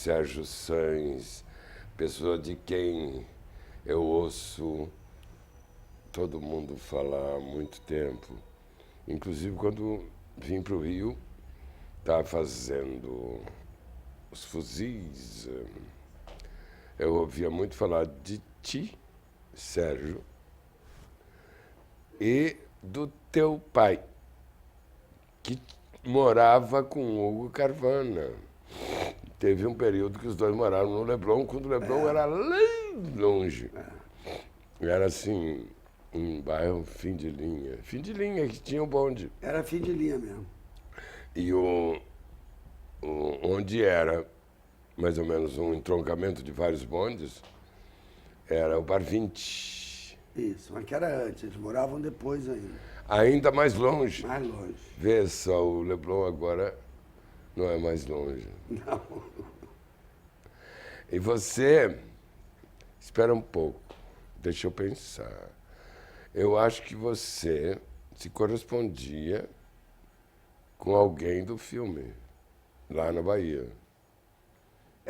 Sérgio Sães, pessoa de quem eu ouço todo mundo falar há muito tempo. Inclusive, quando vim para o Rio, estava fazendo os fuzis. Eu ouvia muito falar de ti, Sérgio, e do teu pai, que morava com o Hugo Carvana. Teve um período que os dois moraram no Leblon, quando o Leblon era lá longe. Era assim, um bairro fim de linha. Fim de linha, que tinha o bonde. Era fim de linha mesmo. E onde era mais ou menos um entroncamento de vários bondes, era o Bar 20. Isso, mas que era antes, eles moravam depois ainda. Ainda mais longe. Mais longe. Vê só, o Leblon agora não é mais longe. Não. E você, espera um pouco, deixa eu pensar. Eu acho que você se correspondia com alguém do filme, lá na Bahia.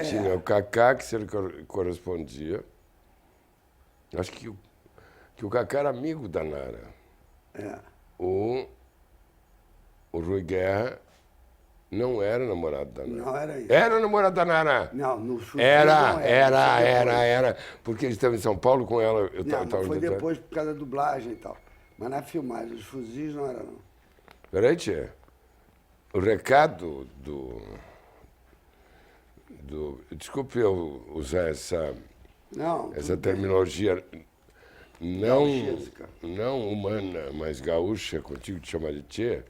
Tinha o Cacá, que se correspondia. Acho que o Cacá era amigo da Nara. O Rui Guerra não era namorado da Nara. Não era isso. Era namorado da Nara. Não, no chute Era. Porque ele estava em São Paulo com ela. Não, foi depois por causa da dublagem e tal. Mas na filmagem, os fuzis não era, não. Peraí, tia. O recado desculpe eu usar essa terminologia não humana, mas gaúcha, contigo te chamar de tia,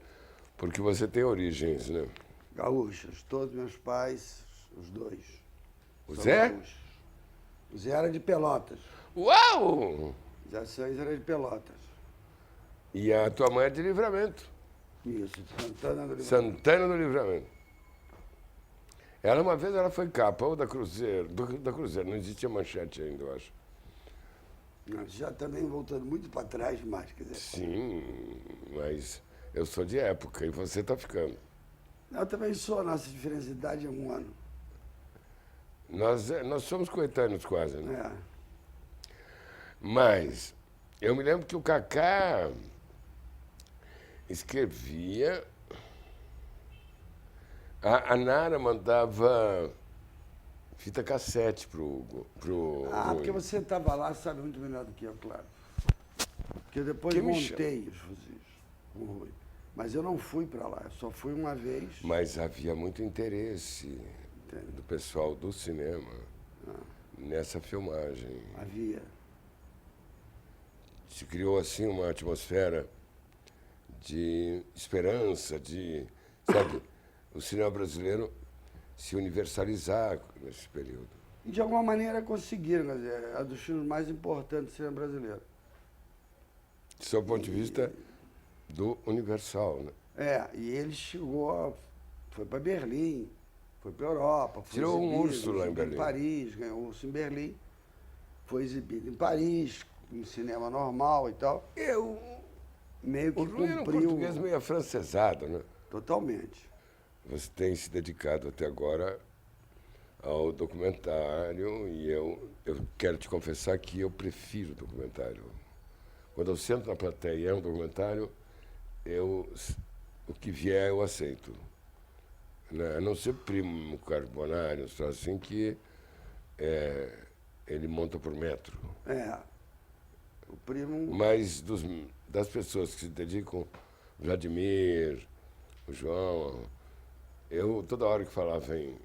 porque você tem origens, né? Gaúchos, todos meus pais, os dois. O Zé? Gaúchos. O Zé era de Pelotas. Uau! Zé Sães era de Pelotas. E a tua mãe é de Livramento. Isso, de Santana do Livramento. Santana do Livramento. Ela, uma vez, ela foi capa, ou da Cruzeiro, da Cruzeiro, não existia manchete ainda, eu acho. Já também voltando muito para trás, mas, quer dizer... Sim, mas eu sou de época e você está ficando. Eu também sou, a nossa diferença de idade é 1 ano. Nós somos coetâneos quase, né? É. Mas eu me lembro que o Cacá escrevia... A Nara mandava fita cassete pro Hugo. Porque você estava lá, sabe muito melhor do que eu, claro. Porque eu depois montei os fuzis com o Rui. Mas eu não fui para lá, eu só fui uma vez. Mas havia muito interesse do pessoal do cinema nessa filmagem. Havia. Se criou, assim, uma atmosfera de esperança, sabe, o cinema brasileiro se universalizar nesse período. E de alguma maneira conseguiram, quer dizer, é dos filmes mais importantes do cinema brasileiro. Do seu ponto de vista do Universal, né? E ele foi para Berlim, foi para Europa. Tirou um urso lá em Berlim. Em Paris, ganhou um urso em Berlim. Foi exibido em Paris, em cinema normal e tal. Meio que o Rui era um português meio afrancesado, né? Totalmente. Você tem se dedicado até agora ao documentário e eu quero te confessar que eu prefiro documentário. Quando eu sento na plateia e é um documentário, o que vier eu aceito. A não ser Primo Carbonari, assim que ele monta por metro. O Primo... Mas das pessoas que se dedicam, Vladimir, o João, eu toda hora que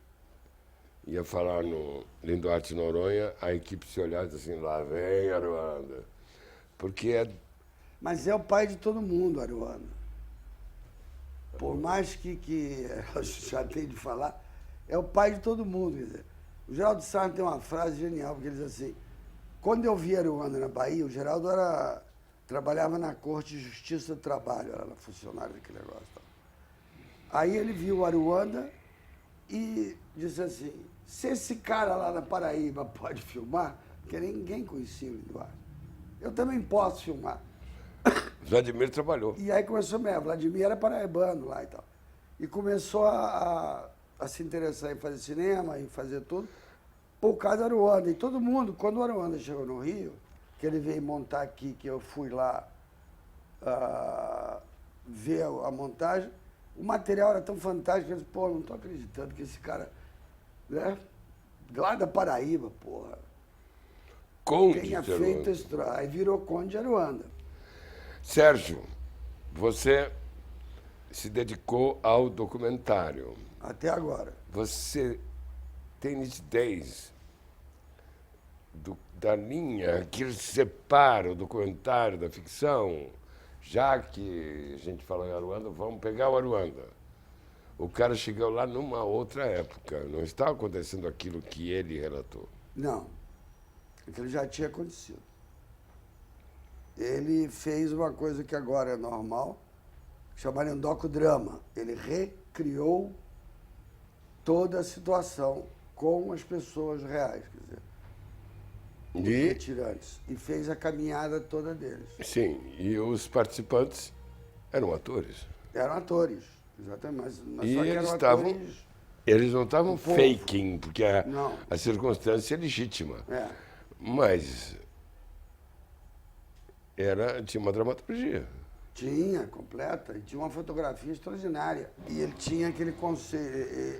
ia falar no Linduarte Noronha, a equipe se olhava e dizia assim, lá vem Aruanda. Porque Mas é o pai de todo mundo, Aruanda. Por mais que eu chatei de falar, é o pai de todo mundo. Quer dizer, o Geraldo Sarno tem uma frase genial, porque ele diz assim, quando eu vi Aruanda na Bahia, o Geraldo trabalhava na Corte de Justiça do Trabalho, era funcionário daquele negócio. Aí ele viu o Aruanda e disse assim, se esse cara lá na Paraíba pode filmar, porque ninguém conhecia o Eduardo, eu também posso filmar. Vladimir trabalhou. E aí começou mesmo, Vladimir era paraibano lá e tal. E começou a a se interessar em fazer cinema, em fazer tudo, por causa do Aruanda. E todo mundo, quando o Aruanda chegou no Rio, que ele veio montar aqui, que eu fui lá ver a montagem, o material era tão fantástico, eu disse, pô, não estou acreditando que esse cara, né, lá da Paraíba, porra, Conde tenha de feito Aruanda. esse troço. Aí virou Conde de Aruanda. Sérgio, você se dedicou ao documentário. Até agora. Você tem nitidez da linha que separa o documentário da ficção? Já que a gente falou em Aruanda, vamos pegar o Aruanda. O cara chegou lá numa outra época. Não está acontecendo aquilo que ele relatou. Não, aquilo já tinha acontecido. Ele fez uma coisa que agora é normal, chamada docudrama. Ele recriou toda a situação com as pessoas reais, quer dizer, os retirantes, e fez a caminhada toda deles. Sim, e os participantes eram atores. Eram atores, exatamente, mas E só que eles eram estavam. atores... Eles não estavam O povo. faking, porque Não. a circunstância é legítima. É, Mas tinha uma dramaturgia. tinha, completa, e tinha uma fotografia extraordinária. E ele tinha aquele conceito,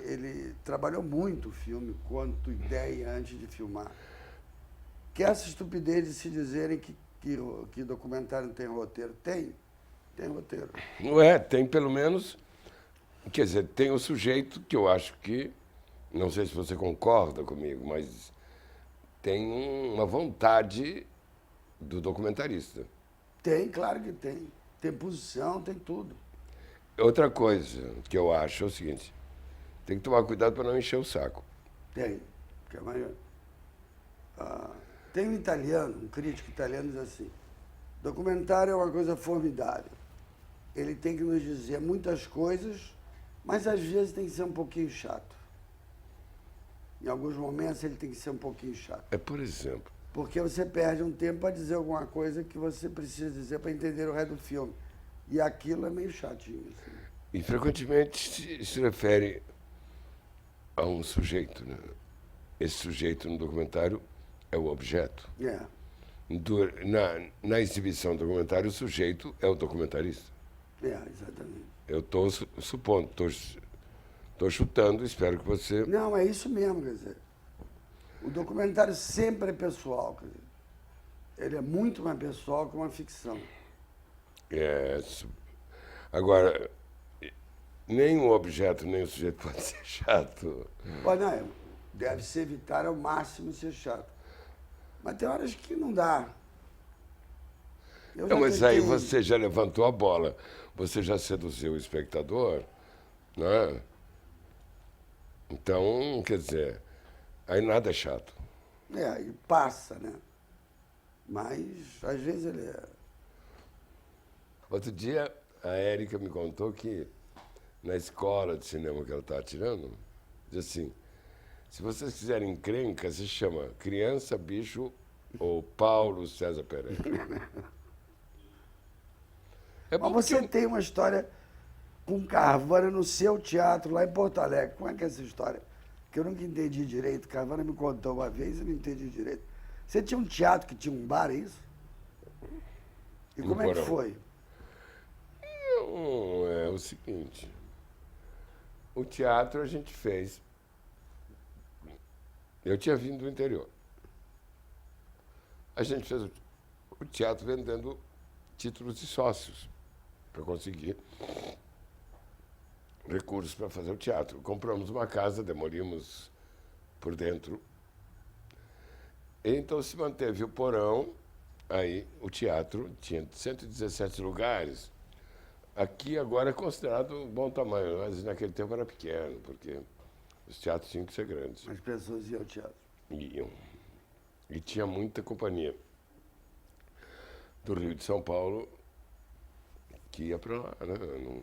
ele trabalhou muito o filme quanto ideia antes de filmar. Que essa estupidez de se dizerem que documentário não tem roteiro. Tem roteiro. Não é? Tem pelo menos. Quer dizer, tem o sujeito que eu acho que. Não sei se você concorda comigo, mas tem uma vontade do documentarista. Tem, claro que tem. Tem posição, tem tudo. Outra coisa que eu acho é o seguinte: tem que tomar cuidado para não encher o saco. Tem. Porque tem um italiano, um crítico italiano, diz assim: documentário é uma coisa formidável. Ele tem que nos dizer muitas coisas, mas às vezes tem que ser um pouquinho chato. Em alguns momentos ele tem que ser um pouquinho chato. É, por exemplo, Porque você perde um tempo para dizer alguma coisa que você precisa dizer para entender o resto do filme. E aquilo é meio chatinho. Assim. e frequentemente se refere a um sujeito. Né? Esse sujeito no documentário é o objeto. É, Na exibição do documentário, o sujeito é o documentarista. exatamente. Eu estou supondo, estou chutando, espero que você. Não, é isso mesmo, quer dizer. O documentário sempre é pessoal, quer dizer. Ele é muito mais pessoal que uma ficção. Agora, nem o objeto, nem o sujeito pode ser chato. Olha, não, deve-se evitar ao máximo ser chato. Mas tem horas que não dá. Eu Não, já mas aí tentei- você já levantou a bola, você já seduziu o espectador, né? Então, quer dizer, aí nada é chato. e passa, né? Mas, às vezes, ele é... Outro dia, a Érica me contou que na escola de cinema que ela está tirando, diz assim, se vocês quiserem encrenca, se chama Criança, Bicho ou Paulo César Pereira. É Mas bom você porque tem uma história com Carvana no seu teatro, lá em Porto Alegre. Como é que é essa história? Que eu nunca entendi direito. Carvana me contou uma vez e eu não entendi direito. Você tinha um teatro que tinha um bar, é isso? E No como é que porão. foi? Não, é o seguinte, o teatro a gente fez. Eu tinha vindo do interior. A gente fez o teatro vendendo títulos de sócios para conseguir recursos para fazer o teatro. Compramos uma casa, demolimos por dentro. Então se manteve o porão, aí o teatro tinha 117 lugares. Aqui agora é considerado bom tamanho, mas naquele tempo era pequeno, porque os teatros tinham que ser grandes. As pessoas iam ao teatro. Iam. E tinha muita companhia do Rio de São Paulo que ia para lá. Né?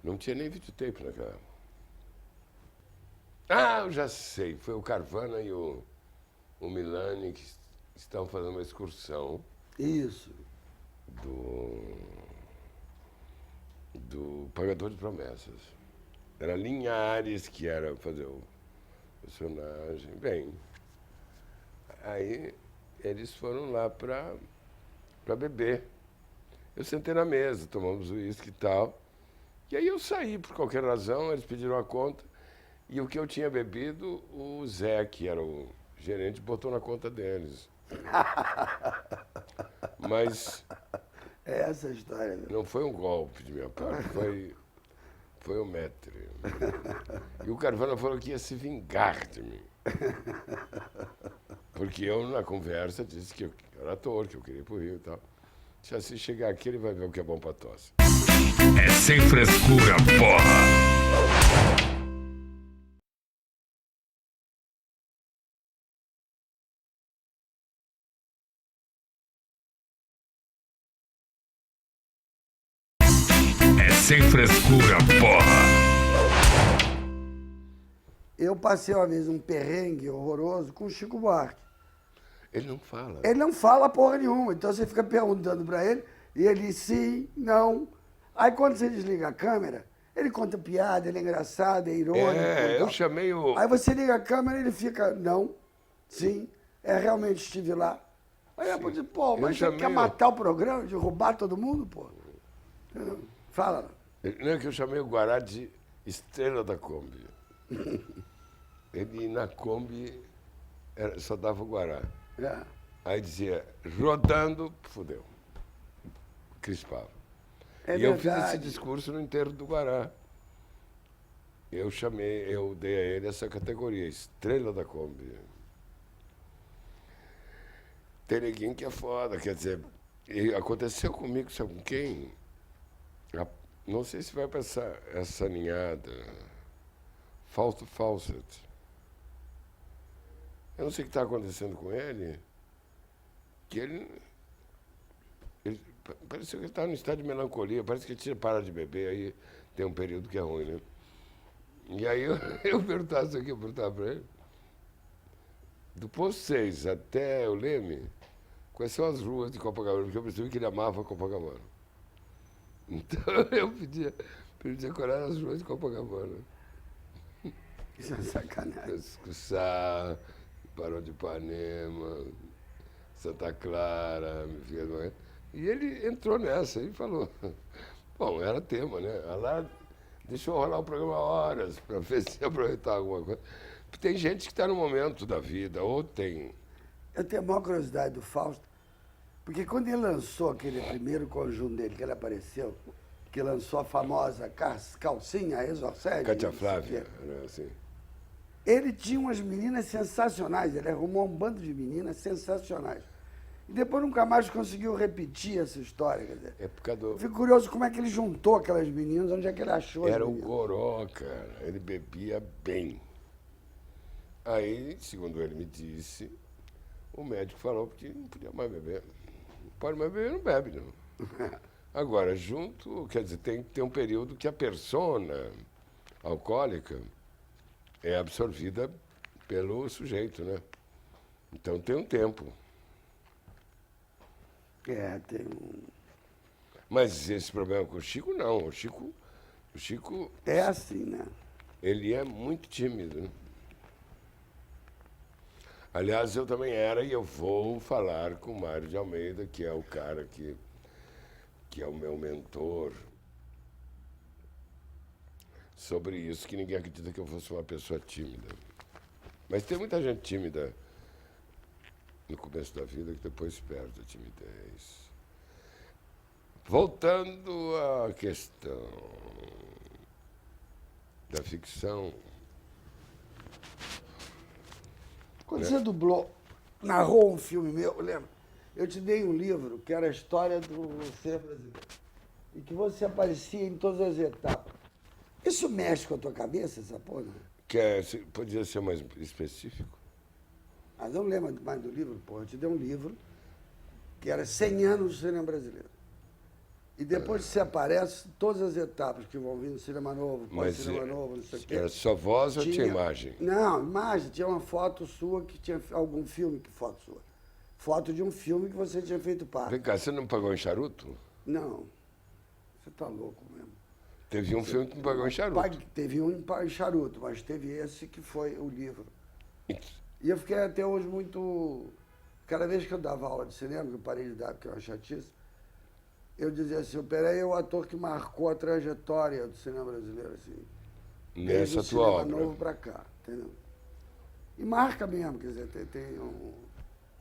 Não tinha nem videotape naquela época. Ah, eu já sei. Foi o Carvana e o Milani que estavam fazendo uma excursão Isso. do Pagador de Promessas. Era Linhares que era fazer o personagem. Bem, aí eles foram lá para beber. Eu sentei na mesa, tomamos uísque e tal. E aí eu saí, por qualquer razão, eles pediram a conta. E o que eu tinha bebido, o Zé, que era o gerente, botou na conta deles. Mas É essa a história, né? não foi um golpe de minha parte, foi o maître. E o Carvana falou que ia se vingar de mim. Porque eu, na conversa, disse que eu era ator, que eu queria ir pro Rio e tal. Se assim chegar aqui, ele vai ver o que é bom pra tosse. É sem frescura, porra! É sem frescura, porra! Eu passei uma vez um perrengue horroroso com o Chico Buarque. Ele não fala. Ele não fala porra nenhuma, então você fica perguntando pra ele, e ele sim, não. Aí quando você desliga a câmera, ele conta piada, ele é engraçado, é irônico. É, e eu tal. chamei o... Aí você liga a câmera e ele fica, não, sim, realmente estive lá. Aí eu digo, pô, mas você quer matar o programa, derrubar todo mundo, pô? Fala. Não, que eu chamei o Guará de estrela da Kombi. Ele na Kombi só dava o Guará. É. Aí dizia, rodando, fudeu. Crispava. É e eu fiz esse verdade. discurso no enterro do Guará. Eu dei a ele essa categoria, estrela da Kombi. Tem neguinho que é foda, quer dizer, e aconteceu comigo, sabe com quem? Não sei se vai pra essa ninhada. Fausto Fawcett. Eu não sei o que está acontecendo com ele, que ele pareceu que ele estava no estado de melancolia, parece que ele tinha parado de beber, aí tem um período que é ruim, né? E aí eu perguntava isso aqui, eu perguntava para ele, do Posto 6 até o Leme, quais são as ruas de Copacabana? Porque eu percebi que ele amava Copacabana. Então eu pedia qual eram as ruas de Copacabana. Isso é sacanagem. Escuçá, Barão de Ipanema, Santa Clara, e ele entrou nessa e falou. Bom, era tema, né? Lá deixou rolar o programa horas para ver se aproveitar alguma coisa. Tem gente que está no momento da vida, ou tem. Eu tenho a maior curiosidade do Fausto, porque quando ele lançou aquele primeiro conjunto dele, que ele apareceu, que lançou a famosa calcinha, Exorcede. Cátia Flávia, né? Assim. Ele tinha umas meninas sensacionais, ele arrumou um bando de meninas sensacionais. E depois nunca mais conseguiu repetir essa história. Quer dizer, Época do... eu fico curioso como é que ele juntou aquelas meninas, onde é que ele achou as Era o meninas. goró, cara. Ele bebia bem. Aí, segundo ele me disse, o médico falou que não podia mais beber. Não pode mais beber, não bebe, não. Agora, junto, quer dizer, tem que ter um período que a persona alcoólica é absorvida pelo sujeito, né? Então tem um tempo. Tem um... Mas esse problema com o Chico, não. O Chico, É assim, né? ele é muito tímido, né? Aliás, eu também era e eu vou falar com o Mário de Almeida, que é o cara que é o meu mentor, sobre isso, que ninguém acredita que eu fosse uma pessoa tímida. Mas tem muita gente tímida no começo da vida que depois perde a timidez. Voltando à questão da ficção. Quando você narrou um filme meu, lembra? Eu te dei um livro que era a história do ser brasileiro. E que você aparecia em todas as etapas. Isso mexe com a tua cabeça, essa porra? Podia ser mais específico? Mas não lembro mais do livro, porra. Eu te dei um livro que era 100 anos do cinema brasileiro. E depois você aparece em todas as etapas que vão vir no cinema novo, pós-cinema novo, não sei o quê. Era só voz ou tinha imagem? Não, imagem. Tinha uma foto sua que tinha algum filme que foto sua. Foto de um filme que você tinha feito parte. Vem cá, você não pagou em charuto? Não. Você tá louco mesmo. Teve um filme que me pagou em charuto. Teve um em charuto, mas teve esse que foi o livro. E eu fiquei até hoje muito... Cada vez que eu dava aula de cinema, que eu parei de dar porque eu era chatice, eu dizia assim, o Peré é o ator que marcou a trajetória do cinema brasileiro, assim. Desde Nessa o tua cinema obra. novo pra cá, entendeu? E marca mesmo, quer dizer, tem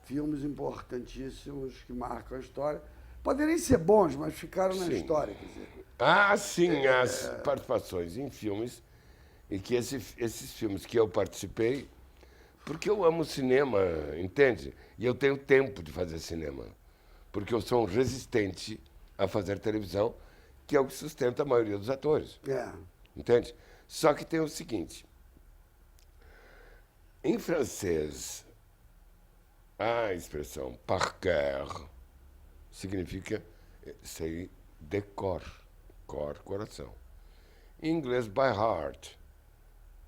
filmes importantíssimos que marcam a história. Poderiam ser bons, mas ficaram na Sim. história, quer dizer. Ah, sim, as participações em filmes, e que esses filmes que eu participei, porque eu amo cinema, entende? E eu tenho tempo de fazer cinema, porque eu sou um resistente a fazer televisão, que é o que sustenta a maioria dos atores, É. entende? Só que tem o seguinte, em francês, a expressão par cœur significa sei de cor, coração. Em inglês, by heart.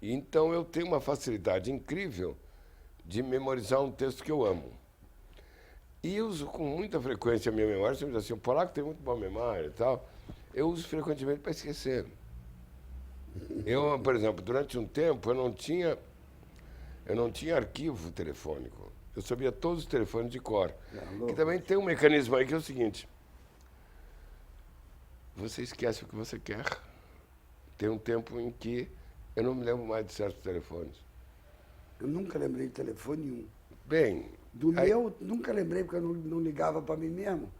Então eu tenho uma facilidade incrível de memorizar um texto que eu amo. E uso com muita frequência a minha memória. Você me diz assim, o polaco tem muito boa memória e tal. Eu uso frequentemente para esquecer. Eu, por exemplo, durante um tempo eu não tinha arquivo telefônico. Eu sabia todos os telefones de cor. Que também tem um mecanismo aí que é o seguinte. Você esquece o que você quer. Tem um tempo em que eu não me lembro mais de certos telefones. Eu nunca lembrei de telefone nenhum. Bem... Do meu, nunca lembrei, porque eu não ligava para mim mesmo.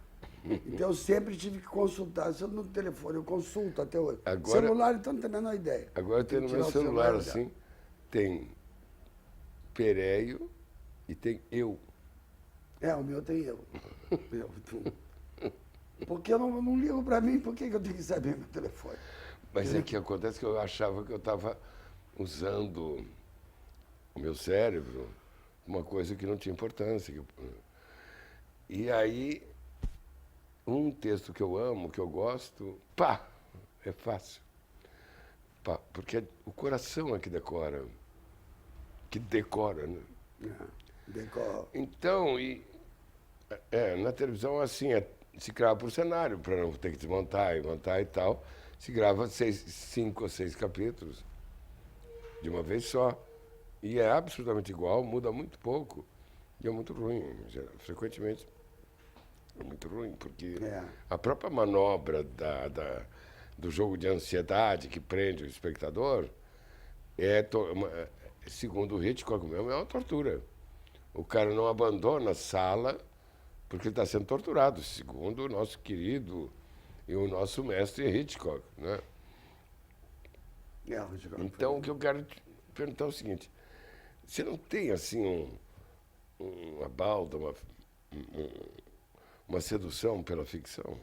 Então eu sempre tive que consultar. Se eu no telefone, eu consulto até hoje. Agora- Celular, então, não tem a menor ideia. Agora tem no que meu tirar o celular, e assim, tem Pereio e tem eu. olhar. O meu tem eu. Porque eu não ligo para mim, por que eu tenho que saber meu telefone? Mas é que acontece que eu achava que eu estava usando o meu cérebro uma coisa que não tinha importância. E aí, um texto que eu amo, que eu gosto, pá, é fácil. Pá, porque é o coração é que decora, né? Decor. Então, na televisão, assim, se grava por cenário, para não ter que desmontar e montar e tal. Se grava 5 ou 6 capítulos de uma vez só. E é absolutamente igual, muda muito pouco. E é muito ruim, frequentemente. É muito ruim, porque a própria manobra do jogo de ansiedade que prende o espectador segundo o Hitchcock mesmo, é uma tortura. O cara não abandona a sala porque ele está sendo torturado, segundo o nosso querido e o nosso mestre Hitchcock, né? Então, o que eu quero te perguntar é o seguinte, você não tem, assim, uma balda, uma sedução pela ficção?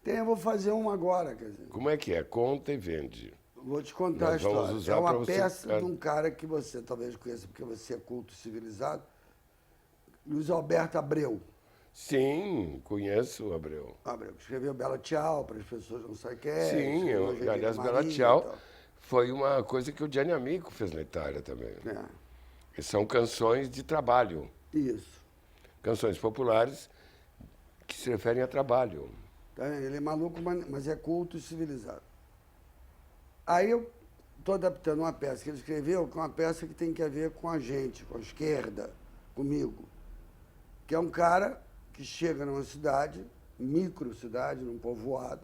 Tem, eu vou fazer uma agora, quer dizer. Como é que é? Conta e vende. Vou te contar a Nós vamos história. usar É pra uma você- peça de um cara que você talvez conheça, porque você é culto e civilizado. Luiz Alberto Abreu. Sim, conheço o Abreu. Abreu, que escreveu Bela Tchau, para as pessoas não sabem quem é. Sim, escreveu Jeito aliás, de Bela Maria e Tchau tal. foi uma coisa que o Gianni Amico fez na Itália também. É, Que são canções de trabalho, isso. canções populares que se referem a trabalho. Tá? Ele é maluco, mas é culto e civilizado. Aí eu estou adaptando uma peça que ele escreveu, que é uma peça que tem que ver com a gente, com a esquerda, comigo. Que é um cara que chega numa cidade, microcidade, num povoado,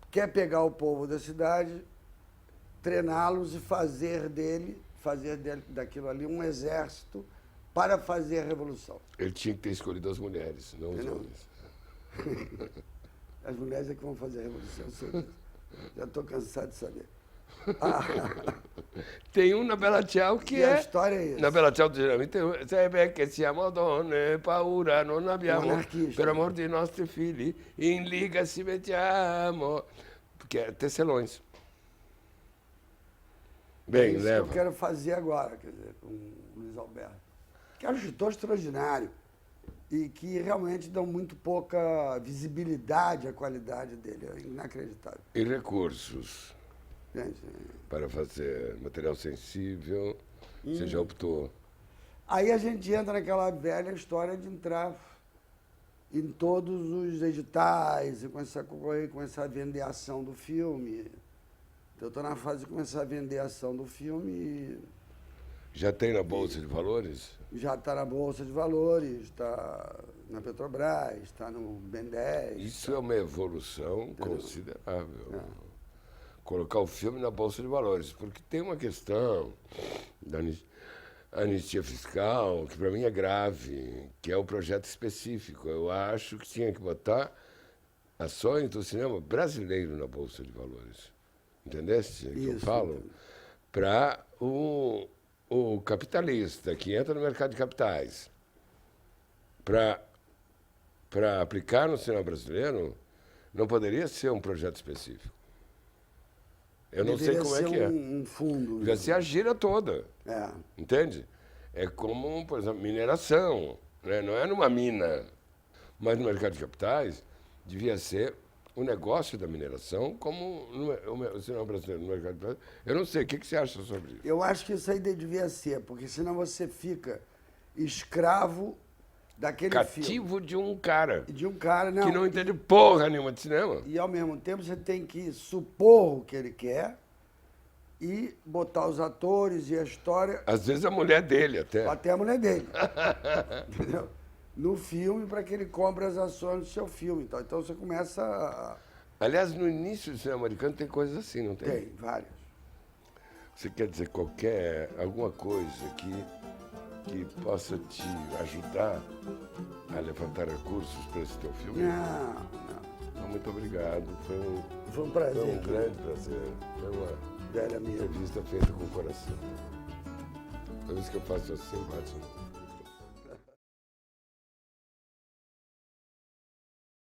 quer pegar o povo da cidade, treiná-los e fazer daquilo ali um exército para fazer a revolução. Ele tinha que ter escolhido as mulheres, não os Entendeu? homens. As mulheres é que vão fazer a revolução, eu sei disso. Já estou cansado de saber. Ah, Tem um na Bella Ciao que e a história é essa. Na Bella Ciao geralmente tem um, se perché siamo donne, paura non abbiamo, anarquista. per amor dei nostri figli, in liga ci mettiamo. Porque é tecelões. Bem, isso leva. que eu quero fazer agora, quer dizer, com o Luiz Alberto. Que é um escritor extraordinário e que realmente dão muito pouca visibilidade à qualidade dele. É inacreditável. E recursos Gente, para fazer material sensível, você já optou. aí a gente entra naquela velha história de entrar em todos os editais, e começar a concorrer, começar a vender a ação do filme. Então, eu estou na fase de começar a vender a ação do filme e Já tem na Bolsa de Valores? já está na Bolsa de Valores, está na Petrobras, está no Ben10. Isso é uma evolução considerável. Colocar o filme na Bolsa de Valores, porque tem uma questão da anistia fiscal, que para mim é grave, que é o projeto específico. Eu acho que tinha que botar ações do cinema brasileiro na Bolsa de Valores. Entendeste o que eu falo? Para o capitalista que entra no mercado de capitais, para aplicar no cinema brasileiro, não poderia ser um projeto específico. Eu não sei como é que é. Um fundo. Devia ser a gira toda. É. Entende? É como, por exemplo, mineração. Né? Não é numa mina. Mas no mercado de capitais, devia ser o negócio da mineração como o cinema brasileiro no mercado de capitais. Eu não sei, o que você acha sobre isso? Eu acho que isso aí devia ser, porque senão você fica escravo daquele filme. Cativo de um cara De um cara, não. que não entende porra nenhuma de cinema. E ao mesmo tempo você tem que supor o que ele quer e botar os atores e a história, Às vezes a mulher dele até. até a mulher dele. Entendeu? No filme, para que ele compre as ações do seu filme. Então você começa a... Aliás, no início do cinema americano tem coisas assim, não tem? Tem, várias. Você quer dizer alguma coisa que possa te ajudar a levantar recursos para esse teu filme? Não. Então, muito obrigado. Foi um prazer. Foi um grande prazer. Foi uma Velho amigo. entrevista feita com o coração. Toda vez que eu faço assim, bate.